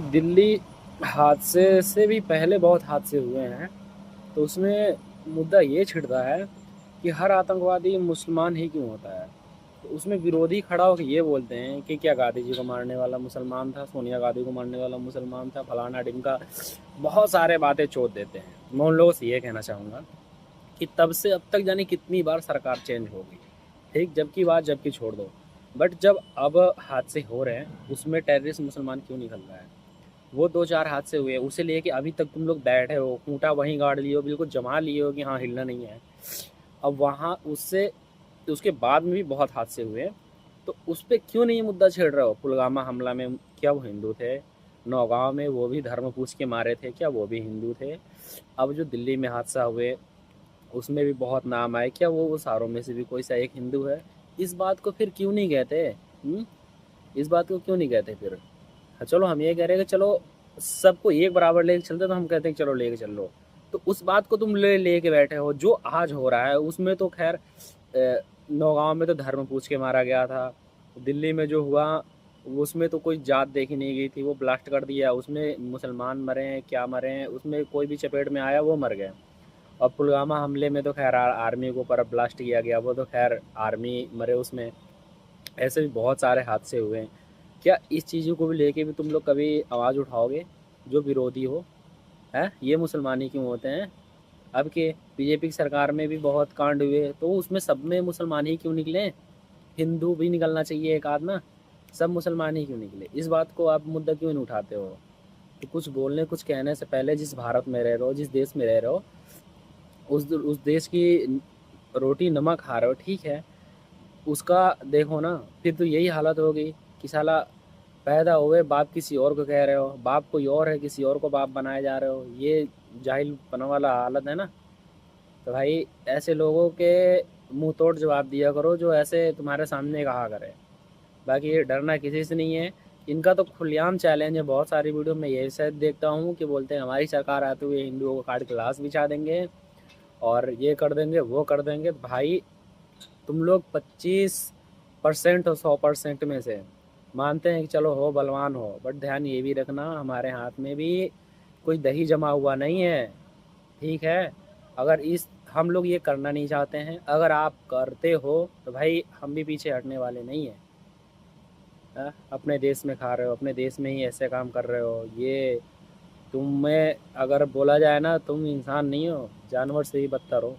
दिल्ली हादसे से भी पहले बहुत हादसे हुए हैं, तो उसमें मुद्दा ये छिड़ता है कि हर आतंकवादी मुसलमान ही क्यों होता है। तो उसमें विरोधी खड़ा होकर ये बोलते हैं कि क्या गांधी जी को मारने वाला मुसलमान था, सोनिया गांधी को मारने वाला मुसलमान था, फलाना ढिमका, बहुत सारे बातें चोट देते हैं। मैं उन लोगों से ये कहना चाहूँगा कि तब से अब तक जाने कितनी बार सरकार चेंज होगी, ठीक, जबकि बात जबकि छोड़ दो, बट जब अब हादसे हो रहे हैं उसमें टेररिस्ट मुसलमान क्यों निकल रहा है। वो 2-4 हादसे हुए, उसे लेके अभी तक तुम लोग बैठे हो, खूंटा वहीं गाड़ लिए हो, बिल्कुल जमा लिए हो कि हाँ हिलना नहीं है। अब वहाँ उससे उसके बाद में भी बहुत हादसे हुए, तो उस पे क्यों नहीं मुद्दा छेड़ रहे हो। पुलवामा हमला में क्या वो हिंदू थे? नौगांव में वो भी धर्म पूछ के मारे थे, क्या वो भी हिंदू थे? अब जो दिल्ली में हादसा हुए उसमें भी बहुत नाम आए, क्या वो सारों में से भी कोई सा एक हिंदू है? इस बात को फिर क्यों नहीं कहते? इस बात को क्यों नहीं कहते फिर? हाँ, चलो हम ये कह रहे हैं कि चलो सबको एक बराबर लेके चलते, तो हम कहते हैं कि चलो लेके चल लो। तो उस बात को तुम लेके बैठे हो जो आज हो रहा है उसमें तो खैर नौगांव में तो धर्म पूछ के मारा गया था। दिल्ली में जो हुआ उसमें तो कोई जात देखी नहीं गई थी, वो ब्लास्ट कर दिया, उसमें मुसलमान मरे हैं क्या मरे हैं, उसमें कोई भी चपेट में आया वो मर गए। और पुलवामा हमले में तो खैर आर्मी के ऊपर ब्लास्ट किया गया, वो तो खैर आर्मी मरे उसमें। ऐसे भी बहुत सारे हादसे हुए हैं। क्या इस चीज़ों को भी लेके भी तुम लोग कभी आवाज़ उठाओगे जो विरोधी हो? है ये मुसलमान ही क्यों होते हैं? अब के बीजेपी की सरकार में भी बहुत कांड हुए, तो उसमें सब में मुसलमान ही क्यों निकले? हिंदू भी निकलना चाहिए एक आध ना, सब मुसलमान ही क्यों निकले? इस बात को आप मुद्दा क्यों नहीं उठाते हो? तो कुछ बोलने कुछ कहने से पहले जिस भारत में रह रहे हो, जिस देश में रह रहे हो, उस देश की रोटी नमक खा रहे हो, ठीक है, उसका देखो ना। फिर तो यही हालत होगी कि साला पैदा हुए बाप किसी और को कह रहे हो, बाप कोई और है किसी और को बाप बनाए जा रहे हो, ये जाहिल पना वाला हालत है ना। तो भाई ऐसे लोगों के मुंह तोड़ जवाब दिया करो जो ऐसे तुम्हारे सामने कहा करे। बाकी ये डरना किसी से नहीं है। इनका तो खुलेआम चैलेंज है, बहुत सारी वीडियो में यही शायद देखता हूँ कि बोलते हैं हमारी सरकार आते हुए हिंदुओं को काट के लाश बिछा देंगे और ये कर देंगे वो कर देंगे। भाई तुम लोग 25% और 100% में से मानते हैं कि चलो हो बलवान हो, बट ध्यान ये भी रखना हमारे हाथ में भी कोई दही जमा हुआ नहीं है, ठीक है। अगर इस हम लोग ये करना नहीं चाहते हैं, अगर आप करते हो तो भाई हम भी पीछे हटने वाले नहीं हैं। अपने देश में खा रहे हो, अपने देश में ही ऐसे काम कर रहे हो, ये तुम्हें अगर बोला जाए ना तुम इंसान नहीं हो, जानवर से ही बदतर हो।